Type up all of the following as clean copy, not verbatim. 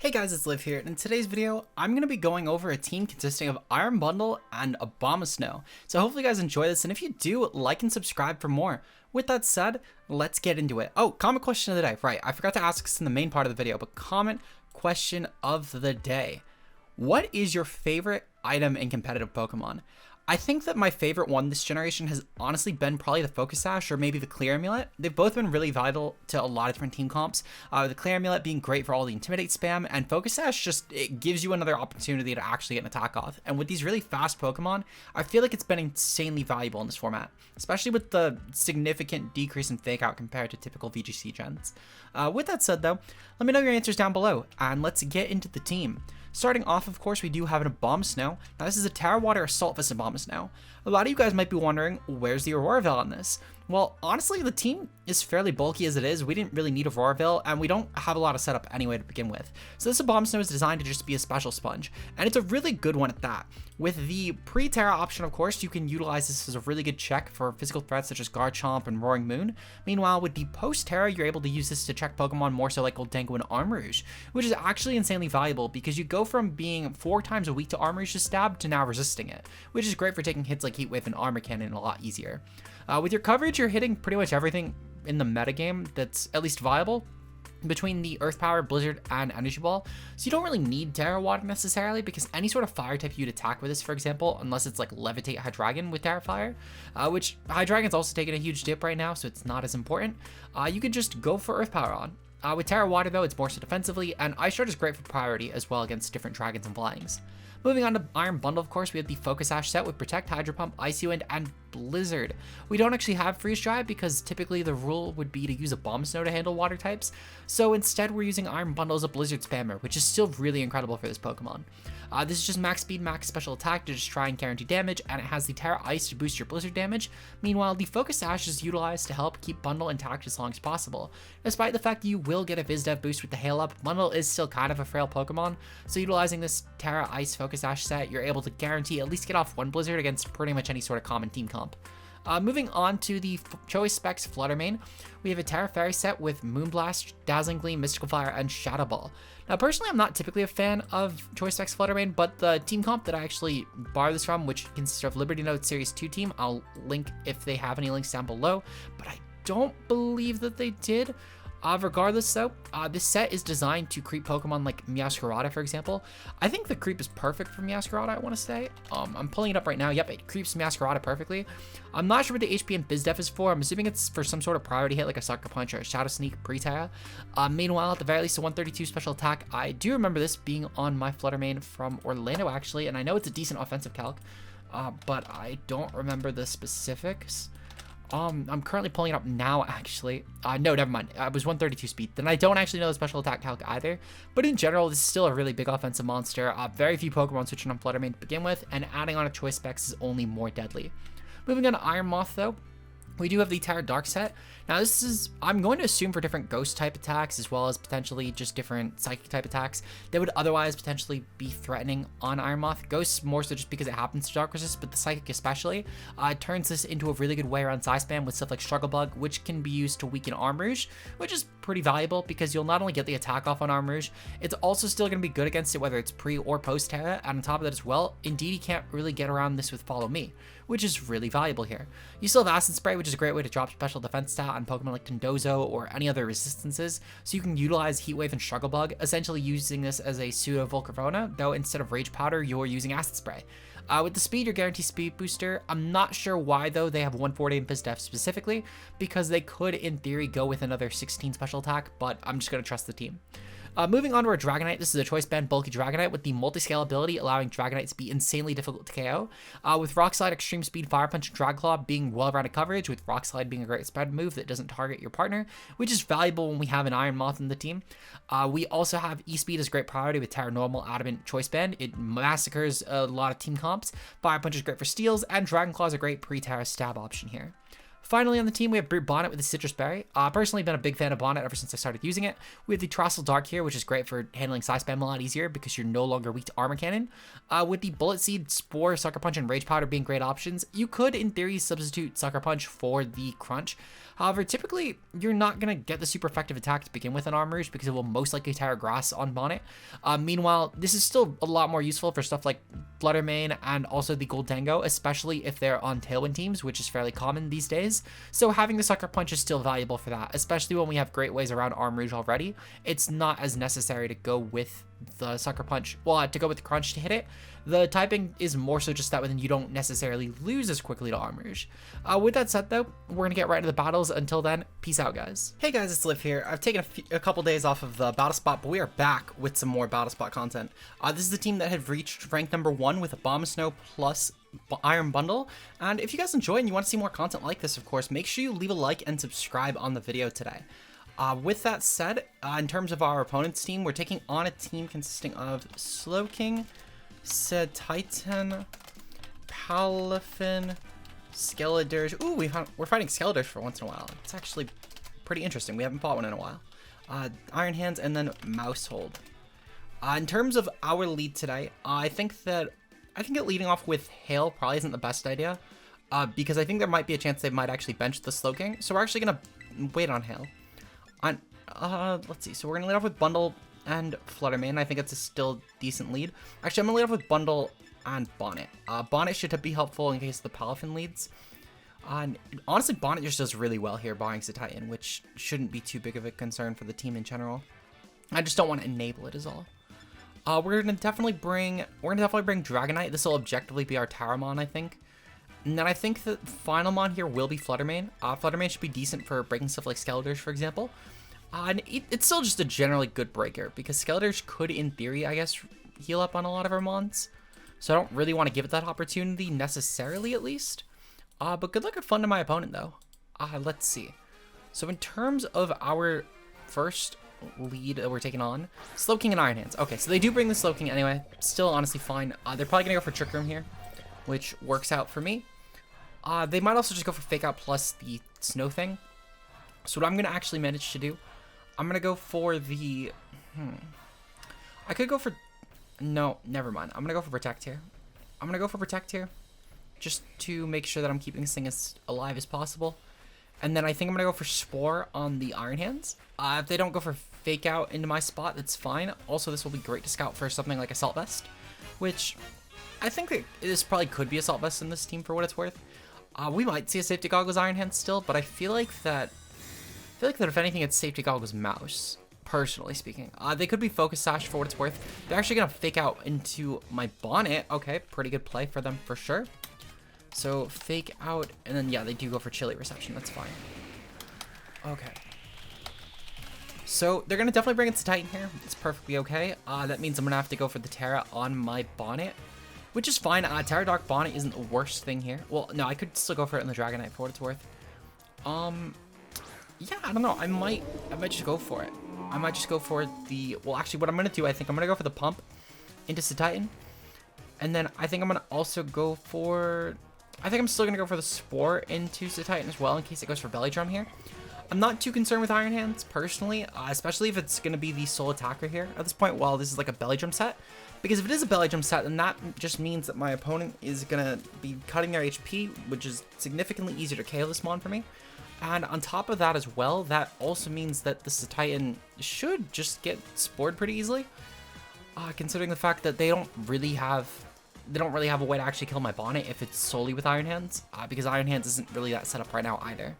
Hey guys, it's Liv here, and in today's video, I'm going to be going over a team consisting of Iron Bundle and Abomasnow. So hopefully you guys enjoy this, and if you do, like and subscribe for more. With that said, let's get into it. Oh, comment question of the day. Right, I forgot to ask this in the main part of the video, but comment question of the day. What is your favorite item in competitive Pokemon? I think that my favorite one this generation has honestly been probably the Focus Sash or maybe the Clear Amulet. They've both been really vital to a lot of different team comps. The Clear Amulet being great for all the Intimidate spam, and Focus Sash just, it gives you another opportunity to actually get an attack off. And with these really fast Pokemon, I feel like it's been insanely valuable in this format, especially with the significant decrease in Fake Out compared to typical VGC gens. With that said though, let me know your answers down below, and let's get into the team. Starting off, of course, we do have an Abomasnow. Now, this is a Terra Water Assault Vest Abomasnow. A lot of you guys might be wondering, where's the Aurora Veil on this? Well, honestly, the team is fairly bulky as it is. We didn't really need Aurora Veil, and we don't have a lot of setup anyway to begin with. So this Abomasnow is designed to just be a special sponge, and it's a really good one at that. With the pre-Terra option, of course, you can utilize this as a really good check for physical threats such as Garchomp and Roaring Moon. Meanwhile, with the post-Terra, you're able to use this to check Pokemon more so like Goldengo and Armarouge, which is actually insanely valuable because you go from being 4 times a week to Armarouge's stab to now resisting it, which is great for taking hits like Heat Wave and Armor Cannon a lot easier. With your coverage, you're hitting pretty much everything in the metagame that's at least viable between the Earth Power, Blizzard, and Energy Ball. So you don't really need Terra Water necessarily because any sort of fire type you'd attack with this, for example, unless it's like Levitate Hydreigon with Terra Fire, which Hydreigon's also taking a huge dip right now, so it's not as important. You could just go for Earth Power on. With Terra Water though, it's more so defensively, and Ice Shard is great for priority as well against different dragons and flyings. Moving on to Iron Bundle, of course, we have the Focus Sash set with Protect, Hydro Pump, Icy Wind, and Blizzard. We don't actually have Freeze Dry because typically the rule would be to use Abomasnow to handle water types. So instead, we're using Iron Bundle as a Blizzard spammer, which is still really incredible for this Pokemon. This is just max speed, max special attack to just try and guarantee damage, and it has the Terra Ice to boost your Blizzard damage. Meanwhile, the Focus Sash is utilized to help keep Bundle intact as long as possible. Despite the fact that you will get a VizDev boost with the Hail Up, Bundle is still kind of a frail Pokemon, so utilizing this Terra Ice Focus Sash set, you're able to guarantee at least get off one Blizzard against pretty much any sort of common team comp. Moving on to the Choice Specs Flutter main, we have a Terra Fairy set with Moonblast, Dazzling Gleam, Mystical Fire, and Shadow Ball. Now, personally, I'm not typically a fan of Choice Specs Flutter main, but the team comp that I actually borrowed this from, which consists of Liberty Note Series 2 team, I'll link if they have any links down below, but I don't believe that they did. Regardless though, this set is designed to creep Pokemon like Meowscarada, for example. I think the creep is perfect for Meowscarada, I want to say. I'm pulling it up right now. Yep, it creeps Meowscarada perfectly. I'm not sure what the HP and BizDef is for. I'm assuming it's for some sort of priority hit like a Sucker Punch or a Shadow Sneak pre-Terra. Meanwhile, at the very least, a 132 special attack. I do remember this being on my Flutter main from Orlando, actually, and I know it's a decent offensive calc, but I don't remember the specifics. I'm currently pulling it up now, actually. No, never mind. It was 132 speed. Then I don't actually know the special attack calc either. But in general, this is still a really big offensive monster. Very few Pokemon switching on Flutter main to begin with, and adding on a Choice Specs is only more deadly. Moving on to Iron Moth, though. We do have the Terra Dark set. Now this is, I'm going to assume for different ghost type attacks as well as potentially just different psychic type attacks that would otherwise potentially be threatening on Iron Moth. Ghosts more so just because it happens to Dark Resist, but the psychic especially turns this into a really good way around Psyspam with stuff like Struggle Bug, which can be used to weaken Armarouge, which is pretty valuable because you'll not only get the attack off on Armarouge, it's also still going to be good against it whether it's pre or post Terra, and on top of that as well, indeed you can't really get around this with Follow Me, which is really valuable here. You still have Acid Spray, which is a great way to drop special defense stat on Pokemon like Tendozo or any other resistances, so you can utilize Heat Wave and Struggle Bug, essentially using this as a pseudo Volcarona, though instead of Rage Powder, you're using Acid Spray. With the speed, your guaranteed speed booster, I'm not sure why though they have 140 in BizDef specifically, because they could in theory go with another 16 special attack, but I'm just going to trust the team. Moving on to our Dragonite, this is a Choice Band Bulky Dragonite with the multi-scale ability allowing Dragonite to be insanely difficult to KO. With Rock Slide, Extreme Speed, Fire Punch, and Drag Claw being well-rounded coverage, with Rock Slide being a great spread move that doesn't target your partner, which is valuable when we have an Iron Moth in the team. We also have E-Speed as great priority with Terra Normal, Adamant, Choice Band. It massacres a lot of team comps. Fire Punch is great for steals, and Dragon Claw is a great pre-Terra stab option here. Finally on the team, we have Brute Bonnet with the Citrus Berry. Personally been a big fan of Bonnet ever since I started using it. We have the Terrestrial Dark here, which is great for handling Psy Spam a lot easier because you're no longer weak to Armor Cannon. With the Bullet Seed, Spore, Sucker Punch, and Rage Powder being great options, you could, in theory, substitute Sucker Punch for the Crunch. However, typically, you're not going to get the super effective attack to begin with on Armourouge because it will most likely Terra Grass on Bonnet. Meanwhile, this is still a lot more useful for stuff like Fluttermane and also the Goldango, especially if they're on Tailwind teams, which is fairly common these days. So having the Sucker Punch is still valuable for that, especially when we have great ways around Armourouge already. It's not as necessary to go with the Sucker Punch, well, to go with the Crunch to hit it. The typing is more so just that way, then you don't necessarily lose as quickly to Armourouge. With that said though, we're gonna get right into the battles. Until then, peace out guys. Hey guys, it's Liv here. I've taken a couple days off of the battle spot, but we are back with some more battle spot content. This is the team that had reached rank number 1 with Abomasnow plus Iron Bundle, and if you guys enjoy and you want to see more content like this, of course, make sure you leave a like and subscribe on the video today. With that said, in terms of our opponent's team, we're taking on a team consisting of Slowking, Titan, Palafin, Skeledirge. Ooh, we're fighting Skeledirge for once in a while. It's actually pretty interesting. We haven't fought one in a while. Iron Hands, and then Mousehold. In terms of our lead today, I think that leading off with Hail probably isn't the best idea, because I think there might be a chance they might actually bench the Slowking. So we're actually gonna wait on Hail. Let's see. So we're gonna lead off with Bundle and Fluttermane. I think it's a still decent lead. Actually, I'm gonna lead off with Bundle and Bonnet. Bonnet should be helpful in case the Palafin leads. And honestly, Bonnet just does really well here, barring Titan, which shouldn't be too big of a concern for the team in general. I just don't want to enable it is all. We're gonna definitely bring Dragonite. This will objectively be our Taramon, I think. And then I think the final mon here will be Fluttermane. Fluttermane should be decent for breaking stuff like Skeledirge, for example. And it's still just a generally good breaker, because Skeledirge could, in theory, I guess, heal up on a lot of our mons. So I don't really want to give it that opportunity, necessarily, at least. But good luck and fun to my opponent, though. Let's see. So in terms of our first lead that we're taking on, Slowking and Iron Hands. Okay, so they do bring the Slowking anyway. Still, honestly, fine. They're probably going to go for Trick Room here, which works out for me. They might also just go for Fake Out plus the Snow thing. So what I'm going to actually manage to do, I'm going to go for the... I could go for... No, never mind. I'm going to go for Protect here. Just to make sure that I'm keeping this thing as alive as possible. And then I think I'm going to go for Spore on the Iron Hands. If they don't go for Fake Out into my spot, that's fine. Also, this will be great to scout for something like Assault Vest, which I think that this probably could be Assault Vest in this team for what it's worth. We might see a Safety Goggles Iron Hands still, but I feel like that if anything, it's Safety Goggles Mouse, personally speaking. They could be Focus Sash for what it's worth. They're actually going to Fake Out into my Bonnet. Okay, pretty good play for them for sure. So Fake Out, and then yeah, they do go for Chilly Reception. That's fine. Okay. So they're going to definitely bring it to Titan here. It's perfectly okay. That means I'm going to have to go for the Terra on my Bonnet, which is fine. Terra Dark Bonnet isn't the worst thing here. Well, no, I could still go for it in the Dragonite for what it's worth. Yeah, I don't know. I might just go for it. I might just go for the... Well, actually, what I'm going to do, I think I'm going to go for the Pump into Titan. And then I think I'm going to also go for... I think I'm still going to go for the Spore into Titan as well in case it goes for Belly Drum here. I'm not too concerned with Iron Hands, personally, especially if it's going to be the sole attacker here at this point, while this is like a Belly Drum set. Because if it is a Belly Drum set, then that just means that my opponent is going to be cutting their HP, which is significantly easier to KO this mon for me. And on top of that as well, that also means that this Titan should just get spored pretty easily. Considering the fact that they don't really have a way to actually kill my Bonnet if it's solely with Iron Hands, because Iron Hands isn't really that set up right now either.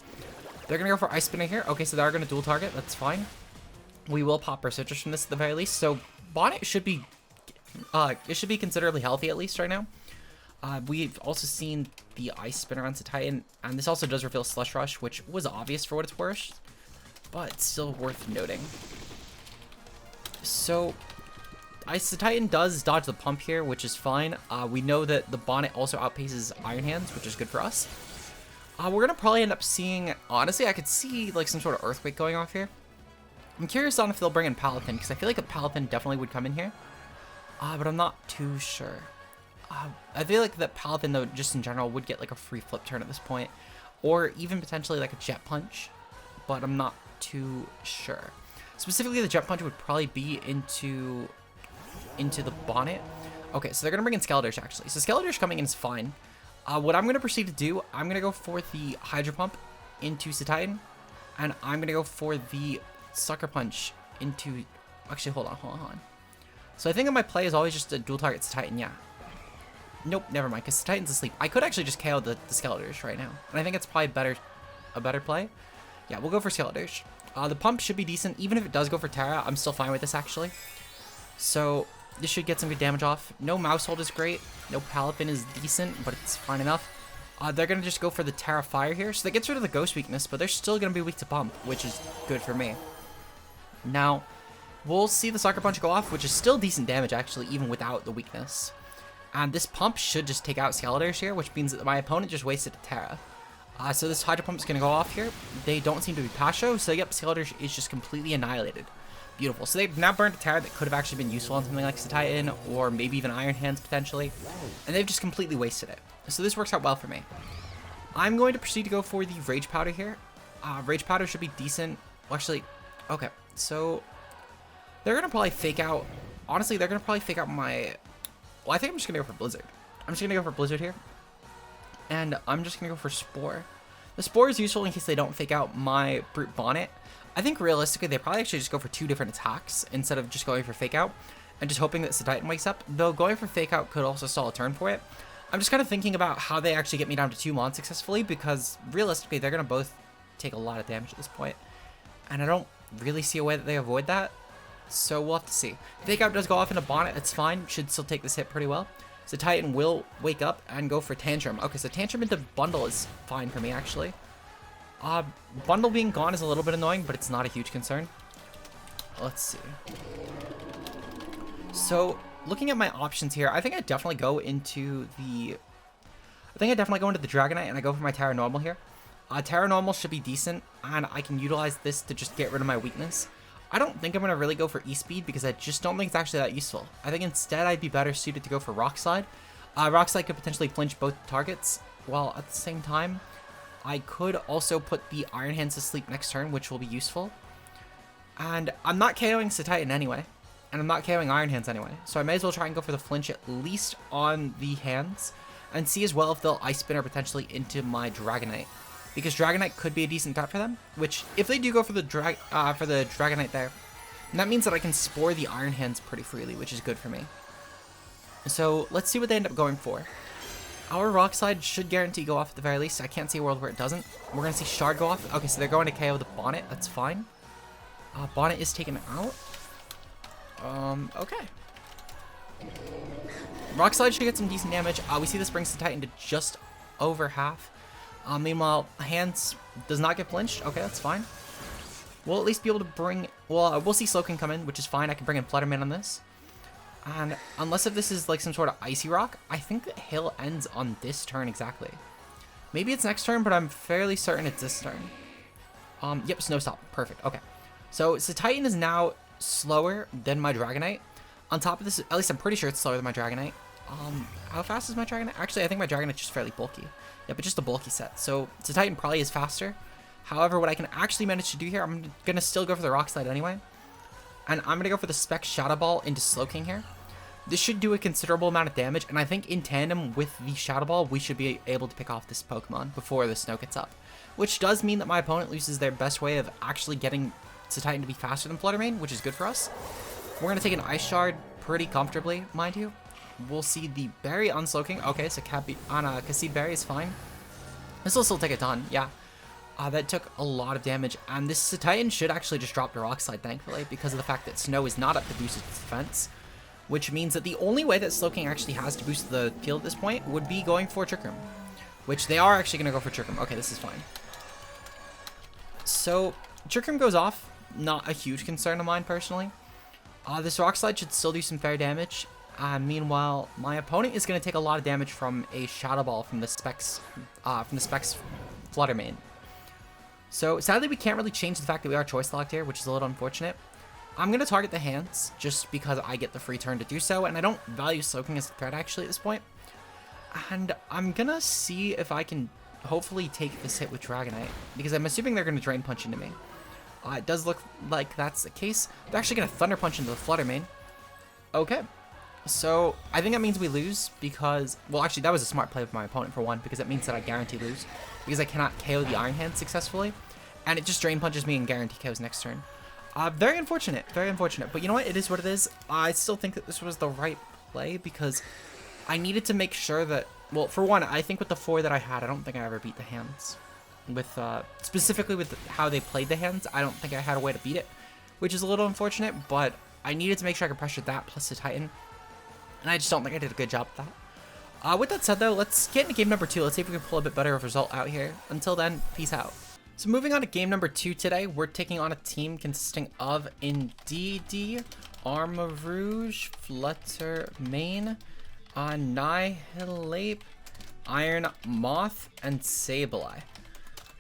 They're going to go for Ice Spinner here. Okay, so they are going to dual target. That's fine. We will pop our Citrus from this at the very least. So Bonnet should be considerably healthy at least right now. We've also seen the Ice Spinner on Titan, and this also does reveal Slush Rush, which was obvious for what it's worth, but it's still worth noting. So Titan does dodge the Pump here, which is fine. We know that the Bonnet also outpaces Iron Hands, which is good for us. We're going to probably end up seeing... Honestly, I could see like some sort of Earthquake going off here. I'm curious on if they'll bring in Palafin, because I feel like a Palafin definitely would come in here. But I'm not too sure. I feel like that Palafin, though, just in general, would get like a free flip turn at this point. or even potentially like a Jet Punch, but I'm not too sure. Specifically, the Jet Punch would probably be into the Bonnet. Okay, so they're going to bring in Skeledirge, actually. So Skeledirge coming in is fine. What I'm going to proceed to do, I'm going to go for the Hydro Pump into Cetitan, and I'm going to go for the Sucker Punch into... Actually, hold on. So I think that my play is always just a dual target Cetitan, yeah. Nope, never mind, because Titan's asleep. I could actually just KO the Skeledirge right now, and I think it's probably a better play. Yeah, we'll go for Skeledirge. The pump should be decent. Even if it does go for Terra, I'm still fine with this, actually. So this should get some good damage off. No Mousehold is great. No Palafin is decent, but it's fine enough. They're going to just go for the Terra Fire here. So that gets rid of the Ghost weakness, but they're still going to be weak to pump, which is good for me. Now, we'll see the Sucker Punch go off, which is still decent damage, actually, even without the weakness. And this pump should just take out Skeledirge here, which means that my opponent just wasted a Terra. So this Hydro Pump is going to go off here. They don't seem to be Pasho, so yep, Skeledirge is just completely annihilated. Beautiful. So they've now burned a Terra that could have actually been useful on something like Cetitan, or maybe even Iron Hands potentially. And they've just completely wasted it. So this works out well for me. I'm going to proceed to go for the Rage Powder here. Rage Powder should be decent. Well, actually, okay. So they're going to probably fake out... Honestly, they're going to probably fake out my... Well, I think I'm just going to go for Blizzard. I'm just going to go for Blizzard here. And I'm just going to go for Spore. The Spore is useful in case they don't fake out my Brute Bonnet. I think realistically, they probably actually just go for 2 different attacks instead of just going for Fake Out and just hoping that Cetitan wakes up. Though going for Fake Out could also stall a turn for it. I'm just kind of thinking about how they actually get me down to 2 Mon successfully, because realistically, they're going to both take a lot of damage at this point. And I don't really see a way that they avoid that. So we'll have to see. Fake Out does go off into Bonnet. It's fine. Should still take this hit pretty well. So Titan will wake up and go for Tantrum. Okay, so Tantrum into Bundle is fine for me, actually. Bundle being gone is a little bit annoying, but it's not a huge concern. Let's see. So, looking at my options here, I think I definitely go into the... Dragonite, and I go for my Terra Normal here. Terra Normal should be decent, and I can utilize this to just get rid of my weakness. I don't think I'm going to really go for E-Speed, because I just don't think it's actually that useful. I think instead I'd be better suited to go for Rock Slide. Rock Slide could potentially flinch both targets, while at the same time, I could also put the Iron Hands to sleep next turn, which will be useful. And I'm not KOing Cetitan anyway, and I'm not KOing Iron Hands anyway, so I may as well try and go for the flinch at least on the hands, and see as well if they'll Ice Spinner potentially into my Dragonite. Because Dragonite could be a decent threat for them, which, if they do go for the Dragonite there, that means that I can Spore the Iron Hands pretty freely, which is good for me. So, let's see what they end up going for. Our Rock Slide should guarantee go off at the very least. I can't see a world where it doesn't. We're going to see Shard go off. Okay, so they're going to KO the Bonnet. That's fine. Bonnet is taken out. Okay. Rock Slide should get some decent damage. We see this brings the Titan to just over half. Meanwhile, Hands does not get flinched. Okay, that's fine. We'll at least be able to bring... Well, we'll see Slowking come in, which is fine. I can bring in Flutterman on this. And unless if this is like some sort of Icy Rock, I think that Hail ends on this turn exactly. Maybe it's next turn, but I'm fairly certain it's this turn. Yep, Snow Stop. Perfect. Okay. So Titan is now slower than my Dragonite. On top of this, at least I'm pretty sure it's slower than my Dragonite. How fast is my Dragonite? Actually, I think my Dragonite's just fairly bulky. Yeah, but just a bulky set. So Titan probably is faster. However, what I can actually manage to do here, I'm going to still go for the Rock Slide anyway. And I'm going to go for the Spec Shadow Ball into Slowking here. This should do a considerable amount of damage, and I think in tandem with the Shadow Ball, we should be able to pick off this Pokemon before the snow gets up. Which does mean that my opponent loses their best way of actually getting Titan to be faster than Fluttermane, which is good for us. We're going to take an Ice Shard pretty comfortably, mind you. We'll see the Berry on Slowking. Okay, so Casseed Berry is fine. This will still take a ton, yeah. That took a lot of damage, and this Titan should actually just drop the Rock Slide, thankfully, because of the fact that Snow is not up to boost its defense. Which means that the only way that Slowking actually has to boost the field at this point would be going for Trick Room. Which they are actually going to go for Trick Room. Okay, this is fine. So, Trick Room goes off. Not a huge concern of mine, personally. This Rock Slide should still do some fair damage. Meanwhile, my opponent is going to take a lot of damage from a Shadow Ball from the Specs Fluttermane. So, sadly, we can't really change the fact that we are choice locked here, which is a little unfortunate. I'm going to target the hands, just because I get the free turn to do so, and I don't value Slowking as a threat, actually, at this point. And I'm going to see if I can... hopefully take this hit with Dragonite, because I'm assuming they're going to Drain Punch into me. It does look like that's the case. They're actually going to Thunder Punch into the Flutter Mane. Okay. So, I think that means we lose because... Well, actually, that was a smart play of my opponent, for one, because it means that I guarantee lose. Because I cannot KO the Iron Hand successfully. And it just Drain Punches me and guarantee KOs next turn. Very unfortunate. Very unfortunate. But you know what? It is what it is. I still think that this was the right play because I needed to make sure that... Well, for one, I think with the 4 that I had, I don't think I ever beat the hands. With specifically with how they played the hands, I don't think I had a way to beat it. Which is a little unfortunate, but I needed to make sure I could pressure that plus the Titan. And I just don't think I did a good job with that. With that said, though, let's get into game number 2. Let's see if we can pull a bit better of a result out here. Until then, peace out. So moving on to game number 2 today, we're taking on a team consisting of Indeedee, Armarouge, Flutter Mane, Annihilate, Iron Moth, and Sableye.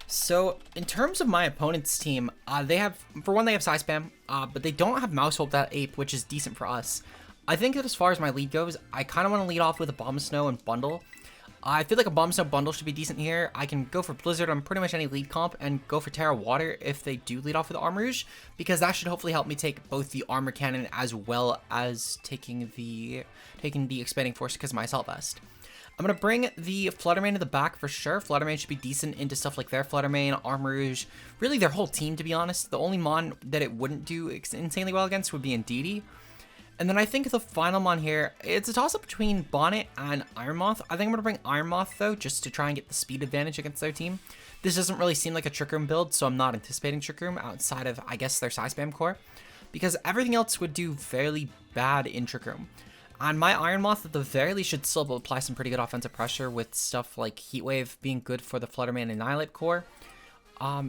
So in terms of my opponent's team, they have, for one, they have Psy Spam, but they don't have Mouse Hope that Ape, which is decent for us. I think that as far as my lead goes, I kind of want to lead off with Abomasnow and Bundle. I feel like Abomasnow Bundle should be decent here. I can go for Blizzard on pretty much any lead comp and go for Terra Water if they do lead off with Armarouge, because that should hopefully help me take both the Armor Cannon as well as taking the Expanding Force because of my Assault Vest. I'm going to bring the Flutter Mane to the back for sure. Flutter Mane should be decent into stuff like their Flutter Mane, Armarouge, really their whole team, to be honest. The only Mon that it wouldn't do insanely well against would be Indeedee. And then I think the final Mon here, it's a toss-up between Bonnet and Iron Moth. I think I'm going to bring Iron Moth, though, just to try and get the speed advantage against their team. This doesn't really seem like a Trick Room build, so I'm not anticipating Trick Room outside of, I guess, their Psy Spam core, because everything else would do fairly bad in Trick Room. And my Iron Moth, at the very least, should still apply some pretty good offensive pressure with stuff like Heat Wave being good for the Flutter Mane and Annihilate core.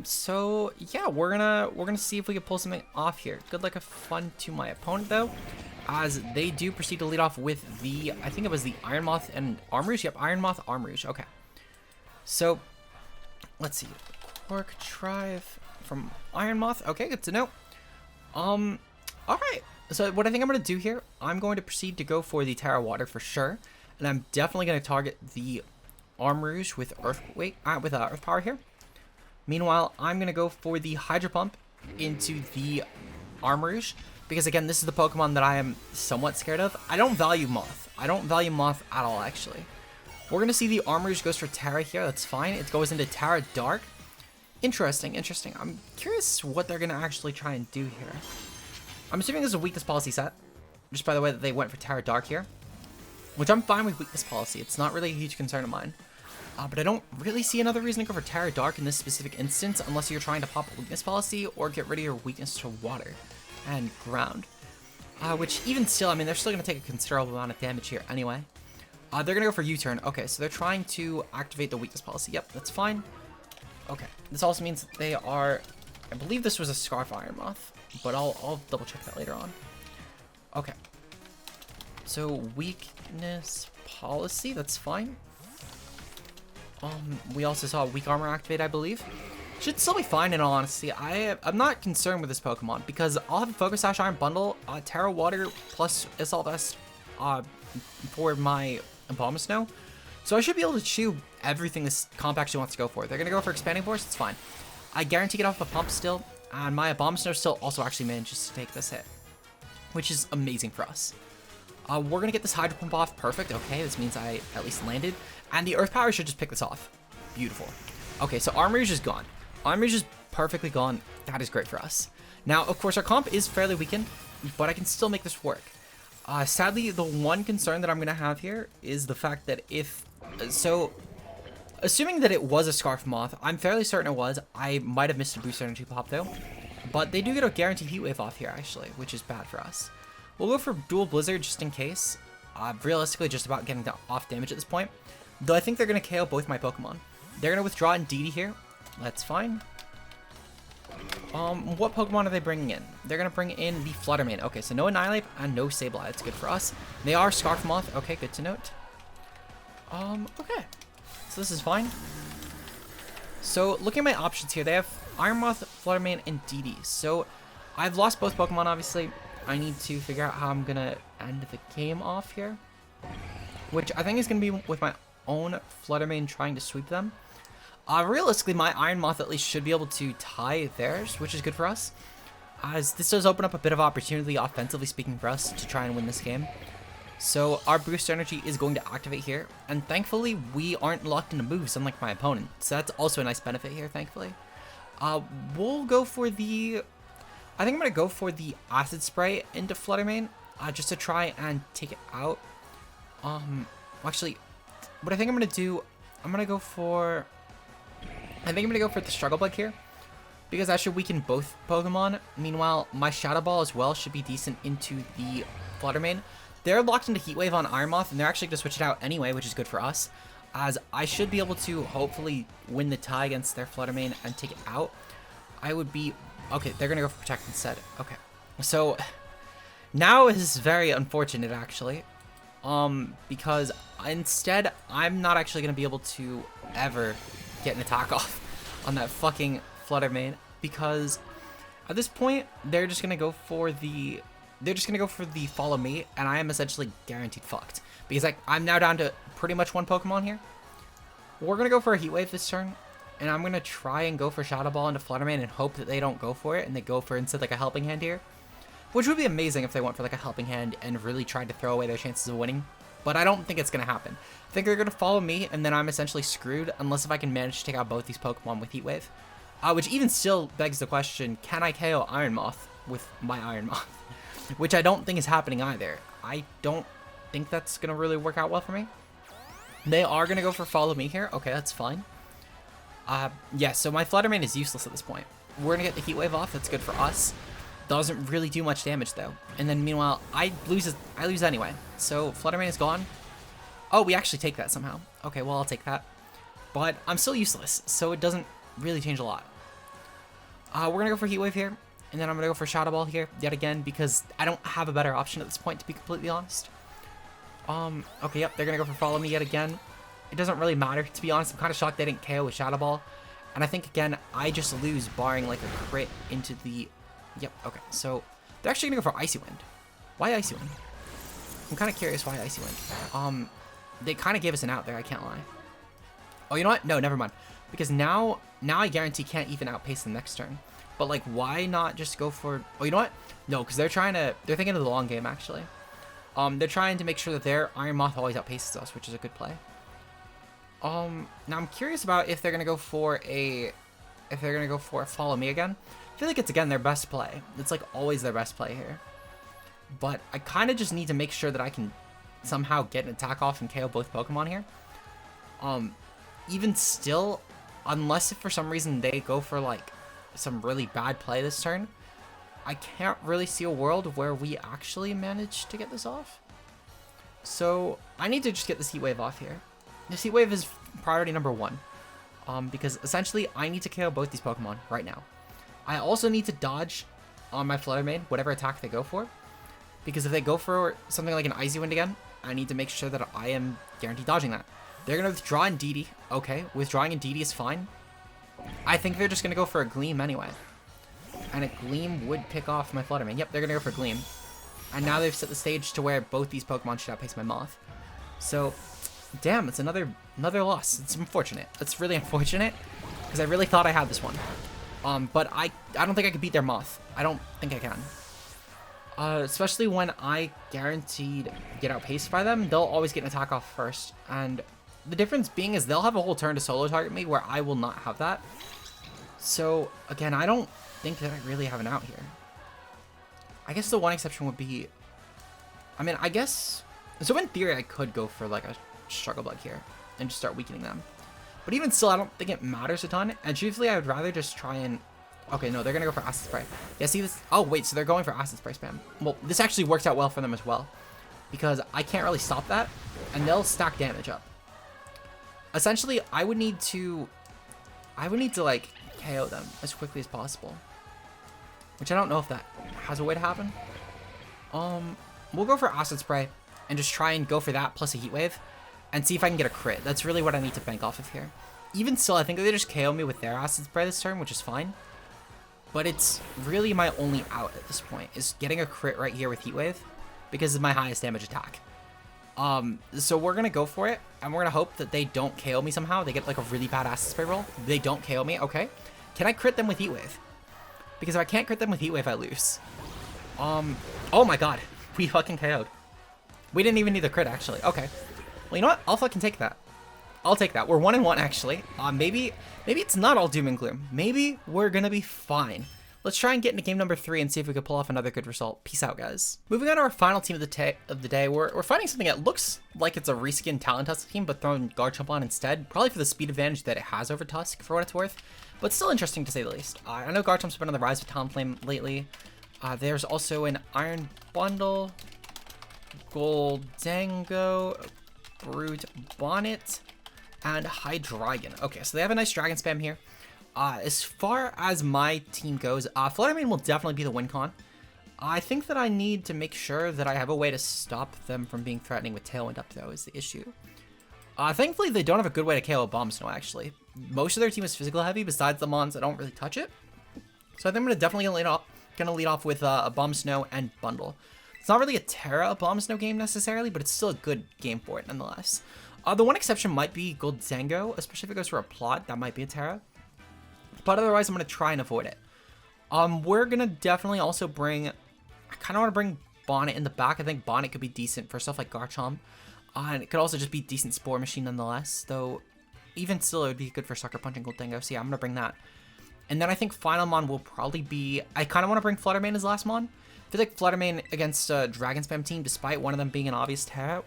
So yeah, we're gonna see if we can pull something off here. Good luck, have fun to my opponent though, as they do proceed to lead off with the, I think it was the Iron Moth and Armarouge. Yep, Iron Moth, Armarouge. Okay. So let's see, Quark Drive from Iron Moth. Okay, good to know. All right. So what I think I'm going to do here, I'm going to proceed to go for the Terra Water for sure, and I'm definitely going to target the Armarouge with Earth Power here. Meanwhile, I'm going to go for the Hydro Pump into the Armarouge, because again, this is the Pokemon that I am somewhat scared of. I don't value Moth. I don't value Moth at all, actually. We're going to see the Armarouge goes for Terra here. That's fine. It goes into Terra Dark. Interesting, interesting. I'm curious what they're going to actually try and do here. I'm assuming this is a weakness policy set, just by the way that they went for Terra Dark here, which I'm fine with weakness policy. It's not really a huge concern of mine. But I don't really see another reason to go for Terra Dark in this specific instance, unless you're trying to pop a weakness policy or get rid of your weakness to water and ground. Which even still, I mean, they're still going to take a considerable amount of damage here anyway. They're going to go for U-turn. Okay, so they're trying to activate the weakness policy. Yep, that's fine. Okay, this also means that they are, I believe this was a Scarf Iron Moth, but I'll double check that later on. Okay. So weakness policy, that's fine. We also saw weak armor activate, I believe. Should still be fine in all honesty. I'm not concerned with this Pokemon because I'll have a Focus Sash Iron Bundle, Terra Water plus Assault Vest for my Abomasnow. So I should be able to chew everything this comp actually wants to go for. They're going to go for Expanding Force, it's fine. I guarantee get off a pump still, and my Abomasnow still also actually manages to take this hit, which is amazing for us. We're going to get this Hydro Pump off. Perfect. Okay, this means I at least landed. And the Earth Power should just pick this off. Beautiful. Okay, so Armarouge is gone. Armarouge is perfectly gone. That is great for us. Now, of course, our comp is fairly weakened, but I can still make this work. Sadly, the one concern that I'm going to have here is the fact that if... So, assuming that it was a Scarf Moth, I'm fairly certain it was. I might have missed a Boost Energy Pop, though. But they do get a guaranteed Heat Wave off here, actually, which is bad for us. We'll go for Dual Blizzard just in case. Realistically, just about getting off damage at this point. Though I think they're going to KO both my Pokemon. They're going to withdraw Indeedee here. That's fine. What Pokemon are they bringing in? They're going to bring in the Flutter Mane. Okay, so no Annihilate and no Sableye. That's good for us. They are Scarf Moth. Okay, good to note. Okay. So this is fine. So looking at my options here, they have Iron Moth, Flutter Mane, and Indeedee. So I've lost both Pokemon, obviously. I need to figure out how I'm going to end the game off here, which I think is going to be with my own Flutter Mane trying to sweep them. Realistically, my Iron Moth at least should be able to tie theirs, which is good for us, as this does open up a bit of opportunity, offensively speaking, for us to try and win this game. So our boost energy is going to activate here, and thankfully we aren't locked into moves unlike my opponent, so that's also a nice benefit here, thankfully. We'll go for the... I think I'm going to go for the Acid Spray into Flutter Mane, just to try and take it out. Actually, what I think I'm going to do, I'm going to go for... I think I'm going to go for the Struggle Bug here, because that should weaken both Pokemon. Meanwhile, my Shadow Ball as well should be decent into the Flutter Mane. They're locked into Heat Wave on Iron Moth, and they're actually going to switch it out anyway, which is good for us, as I should be able to hopefully win the tie against their Flutter Mane and take it out. I would be... Okay, they're going to go for Protect instead. Okay. So, now is very unfortunate, actually. Because instead, I'm not actually going to be able to ever get an attack off on that fucking Flutter Mane, because at this point, they're just going to go for the... They're just going to go for the Follow Me, and I am essentially guaranteed fucked. Because I'm now down to pretty much one Pokemon here. We're going to go for a Heat Wave this turn, and I'm going to try and go for Shadow Ball into Flutter Mane and hope that they don't go for it, and they go for instead like a Helping Hand here. Which would be amazing if they went for like a Helping Hand and really tried to throw away their chances of winning. But I don't think it's going to happen. I think they're going to Follow Me, and then I'm essentially screwed, unless if I can manage to take out both these Pokemon with Heat Wave. Which even still begs the question, can I KO Iron Moth with my Iron Moth? Which I don't think is happening either. I don't think that's going to really work out well for me. They are going to go for Follow Me here. Okay, that's fine. Yeah, so my Flutter Mane is useless at this point. We're going to get the Heat Wave off. That's good for us. Doesn't really do much damage, though. And then, meanwhile, I lose anyway. So, Flutter Mane is gone. Oh, we actually take that somehow. Okay, well, I'll take that. But I'm still useless, so it doesn't really change a lot. We're going to go for Heat Wave here. And then I'm going to go for Shadow Ball here, yet again, because I don't have a better option at this point, to be completely honest. Okay, yep, they're going to go for Follow Me yet again. It doesn't really matter, to be honest. I'm kind of shocked they didn't KO with Shadow Ball. And I think, again, I just lose, barring, like, a crit into the... Yep, okay, so they're actually going to go for Icy Wind. Why Icy Wind? I'm kind of curious why Icy Wind. They kind of gave us an out there, I can't lie. Oh, you know what? No, never mind. Because now I guarantee can't even outpace the next turn. But, like, why not just go for... Oh, you know what? No, because they're thinking of the long game, actually. They're trying to make sure that their Iron Moth always outpaces us, which is a good play. Now I'm curious about if they're going to go for a... If they're going to go for a Follow Me again. I feel like it's, again, their best play. It's, like, always their best play here. But I kind of just need to make sure that I can somehow get an attack off and KO both Pokemon here. Even still, unless if for some reason they go for, like, some really bad play this turn, I can't really see a world where we actually manage to get this off. So I need to just get this Heat Wave off here. This Heat Wave is priority number 1, because essentially I need to KO both these Pokemon right now. I also need to dodge on my Flutter Mane whatever attack they go for, because if they go for something like an Icy Wind again, I need to make sure that I am guaranteed dodging that. They're going to withdraw in DD. Okay, withdrawing in DD is fine. I think they're just going to go for a Gleam anyway. And a Gleam would pick off my Flutter Mane. Yep, they're going to go for Gleam. And now they've set the stage to where both these Pokemon should outpace my Moth. So, damn, it's another loss. It's unfortunate. It's really unfortunate, because I really thought I had this one. But I don't think I could beat their Moth. I don't think I can. Especially when I guaranteed get outpaced by them, they'll always get an attack off first. And the difference being is they'll have a whole turn to solo target me, where I will not have that. So, again, I don't think that I really have an out here. I guess the one exception would be... I mean, I guess... So, in theory, I could go for, like, a Struggle Bug here and just start weakening them. But even still, I don't think it matters a ton. And truthfully, I would rather just try and... Okay, no, they're going to go for Acid Spray. Yeah, see this? Oh, wait, so they're going for Acid Spray spam. Well, this actually works out well for them as well, because I can't really stop that, and they'll stack damage up. Essentially, I would need to, like, KO them as quickly as possible. Which I don't know if that has a way to happen. We'll go for Acid Spray and just try and go for that plus a Heat Wave and see if I can get a crit. That's really what I need to bank off of here. Even still, I think they just KO me with their Acid Spray this turn, which is fine. But it's really my only out at this point, is getting a crit right here with Heat Wave, because it's my highest damage attack. So we're gonna go for it, and we're gonna hope that they don't KO me somehow. They get like a really bad acid spray roll. They don't KO me, okay. Can I crit them with Heat Wave? Because if I can't crit them with Heat Wave, I lose. Oh my god. We fucking KO'd. We didn't even need the crit, actually. Okay. Well, you know what? I'll fucking take that. I'll take that. We're 1-1, actually. Maybe it's not all doom and gloom. Maybe we're gonna be fine. Let's try and get into game number 3 and see if we can pull off another good result. Peace out, guys. Moving on to our final team of the day, we're fighting something that looks like it's a reskin Talon Tusk team, but throwing Garchomp on instead. Probably for the speed advantage that it has over Tusk, for what it's worth. But still interesting to say the least. I know Garchomp's been on the rise with Talonflame lately. There's also an Iron Bundle, Goldango, Brute Bonnet, and Hydreigon. Okay, so they have a nice Dragon Spam here. As far as my team goes, Fluttermane will definitely be the win con. I think that I need to make sure that I have a way to stop them from being threatening with Tailwind up, though, is the issue. Thankfully, they don't have a good way to KO Abomasnow, actually. Most of their team is physical heavy, besides the Mons that don't really touch it. So I think I'm definitely gonna lead off with Abomasnow and Bundle. It's not really a Terra Abomasnow game necessarily, but it's still a good game for it nonetheless. The one exception might be Goldango, especially if it goes for a plot, that might be a Terra. But otherwise, I'm going to try and avoid it. We're going to definitely also bring... I kind of want to bring Bonnet in the back. I think Bonnet could be decent for stuff like Garchomp. And it could also just be decent Spore Machine nonetheless. Though, even still, it would be good for Sucker Punch and Goldango. So yeah, I'm going to bring that. And then I think Final Mon will probably be... I kind of want to bring Fluttermane as last Mon. I feel like Fluttermane against a Dragon Spam team, despite one of them being an obvious Terra,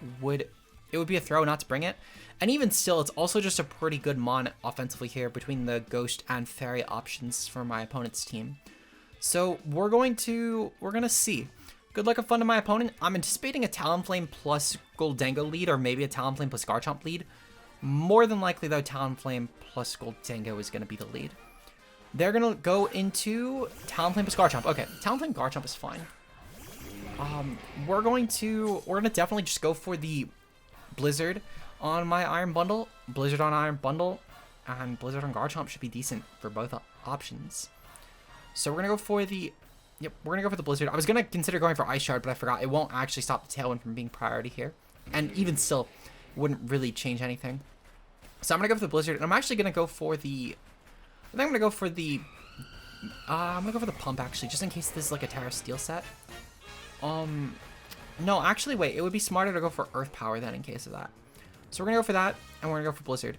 it would be a throw not to bring it. And even still, it's also just a pretty good Mon offensively here between the Ghost and Fairy options for my opponent's team. So we're gonna see. Good luck and fun to my opponent. I'm anticipating a Talonflame plus Goldango lead, or maybe a Talonflame plus Garchomp lead. More than likely, though, Talonflame plus Goldango is gonna be the lead. They're gonna go into Talonflame plus Garchomp. Okay, Talonflame Garchomp is fine. We're gonna definitely just go for the Blizzard on my Iron Bundle, Blizzard on Iron Bundle, and Blizzard on Garchomp should be decent for both options. So we're gonna go for the, we're gonna go for the Blizzard. I was gonna consider going for Ice Shard, but I forgot. It won't actually stop the Tailwind from being priority here, and even still, wouldn't really change anything. So I'm gonna go for the Blizzard, and I'm actually gonna go for the, I think I'm gonna go for the, Pump actually, just in case this is like a Terra Steel set. No, actually, wait, it would be smarter to go for Earth Power then in case of that. So we're going to go for that, and we're going to go for Blizzard.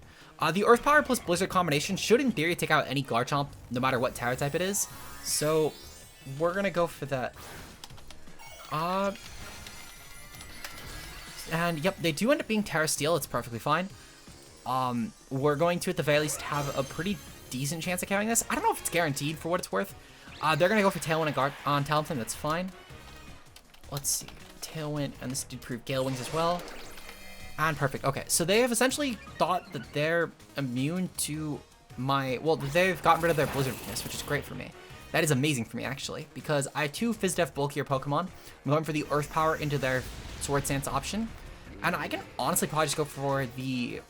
The Earth Power plus Blizzard combination should, in theory, take out any Garchomp, no matter what Terra type it is. So we're going to go for that. And, yep, they do end up being Terra Steel. It's perfectly fine. We're going to, at the very least, have a pretty decent chance of carrying this. I don't know if it's guaranteed for what it's worth. They're going to go for Tailwind on Talonflame. That's fine. Let's see. Tailwind, and this did prove Gale Wings as well. And perfect. Okay, so they have essentially thought that they're immune to my... Well, they've gotten rid of their Blizzard weakness, which is great for me. That is amazing for me, actually, because I have 2 Fizdef bulkier Pokemon. I'm going for the Earth Power into their Sword Stance option. And I can honestly probably just go for the...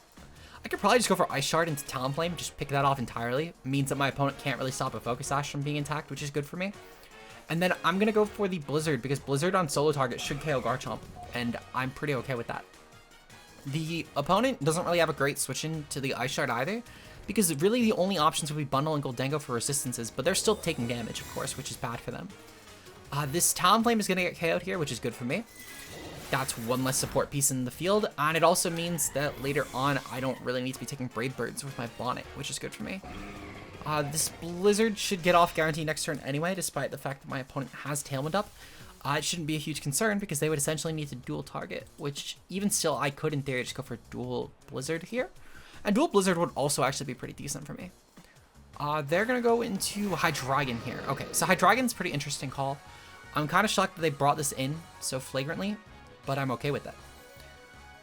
I could probably just go for Ice Shard into Talonflame, just pick that off entirely. It means that my opponent can't really stop a Focus Sash from being intact, which is good for me. And then I'm going to go for the Blizzard, because Blizzard on solo target should KO Garchomp, and I'm pretty okay with that. The opponent doesn't really have a great switch into the Ice Shard either, because really the only options would be Bundle and Goldango for resistances, but they're still taking damage, of course, which is bad for them. This Talonflame is going to get KO'd here, which is good for me. That's one less support piece in the field, and it also means that later on, I don't really need to be taking Brave Birds with my Bonnet, which is good for me. This Blizzard should get off guaranteed next turn anyway, despite the fact that my opponent has Tailwind up. It shouldn't be a huge concern because they would essentially need to dual target, which even still, I could in theory just go for dual Blizzard here. And dual Blizzard would also actually be pretty decent for me. They're going to go into Hydreigon here. Okay, so Hydreigon's a pretty interesting call. I'm kind of shocked that they brought this in so flagrantly, but I'm okay with that.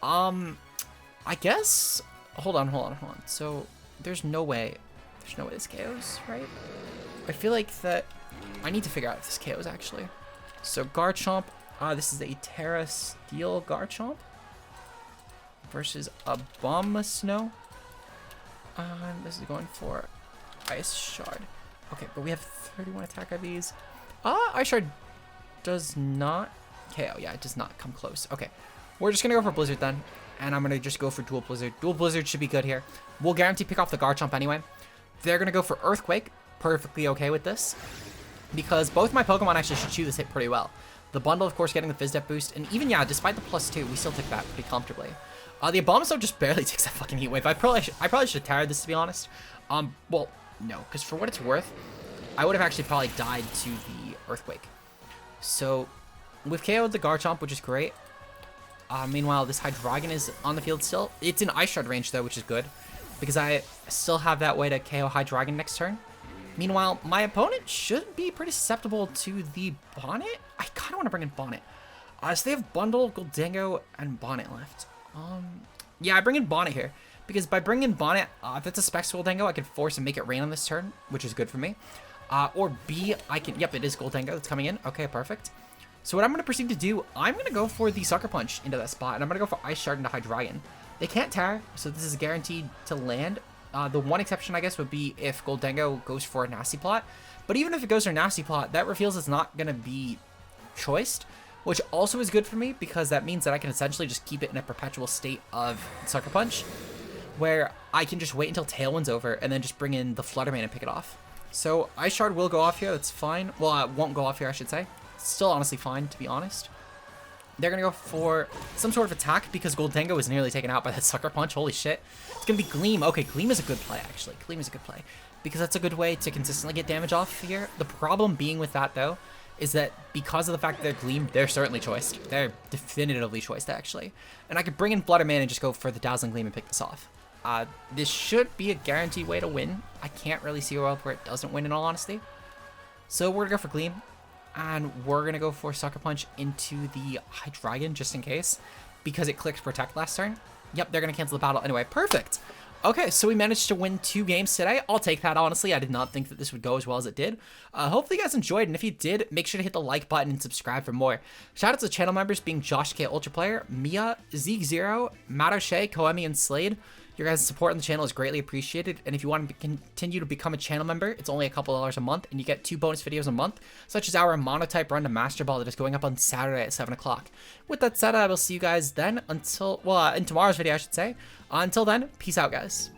I guess... Hold on. So, there's no way this KOs, right? I feel like that... I need to figure out if this KOs, actually. So, Garchomp. This is a Terra Steel Garchomp versus Abomasnow. This is going for Ice Shard. Okay, but we have 31 attack IVs. Ice Shard does not KO. Yeah, it does not come close. Okay. We're just going to go for Blizzard then. And I'm going to just go for Dual Blizzard. Dual Blizzard should be good here. We'll guarantee pick off the Garchomp anyway. They're going to go for Earthquake. Perfectly okay with this. Because both my Pokemon actually should chew this hit pretty well. The bundle, of course, getting the Phys Dep boost. And even, yeah, despite the +2, we still took that pretty comfortably. The Abomasnow just barely takes that fucking Heat Wave. I probably should have tarried this, to be honest. Well, no. Because for what it's worth, I would have actually probably died to the Earthquake. So, we've KO'd the Garchomp, which is great. Meanwhile, this Hydreigon is on the field still. It's in Ice Shard range, though, which is good. Because I still have that way to KO Hydreigon next turn. Meanwhile, my opponent should be pretty susceptible to the Bonnet. I kind of want to bring in Bonnet. So they have Bundle, Goldango, and Bonnet left. Yeah, I bring in Bonnet here. Because by bringing in Bonnet, if it's a Specs Goldango, I can force and make it rain on this turn, which is good for me. Or B, I can... Yep, it is Goldango that's coming in. Okay, perfect. So what I'm going to proceed to do, I'm going to go for the Sucker Punch into that spot, and I'm going to go for Ice Shard into Hydreigon. They can't Tera, so this is guaranteed to land. The one exception, I guess, would be if Goldango goes for a Nasty Plot. But even if it goes for a Nasty Plot, that reveals it's not going to be choiced, which also is good for me, because that means that I can essentially just keep it in a perpetual state of Sucker Punch, where I can just wait until Tailwind's over, and then just bring in the Flutter Mane and pick it off. So Ice Shard will go off here, that's fine. Well, it won't go off here, I should say. Still honestly fine, to be honest. They're going to go for some sort of attack because Goldango is nearly taken out by that Sucker Punch. Holy shit. It's going to be Gleam. Okay, Gleam is a good play, actually. Gleam is a good play because that's a good way to consistently get damage off here. The problem being with that, though, is that because of the fact that they're Gleam, they're certainly choiced. They're definitively choiced, actually. And I could bring in Flutter Mane and just go for the Dazzling Gleam and pick this off. This should be a guaranteed way to win. I can't really see a world where it doesn't win, in all honesty. So we're going to go for Gleam. And we're going to go for Sucker Punch into the Hydreigon just in case. Because it clicked Protect last turn. Yep, they're going to cancel the battle anyway. Perfect. Okay, so we managed to win 2 games today. I'll take that, honestly. I did not think that this would go as well as it did. Hopefully you guys enjoyed. And if you did, make sure to hit the like button and subscribe for more. Shout out to the channel members being Josh K Ultra Player, Mia, Zeke Zero, Matt O'Shea, Koemi, and Slade. Your guys' support on the channel is greatly appreciated, and if you want to continue to become a channel member, it's only a couple $1 a month, and you get 2 bonus videos a month, such as our Monotype Run to Master Ball that is going up on Saturday at 7 o'clock. With that said, I will see you guys then in tomorrow's video, I should say. Until then, peace out, guys.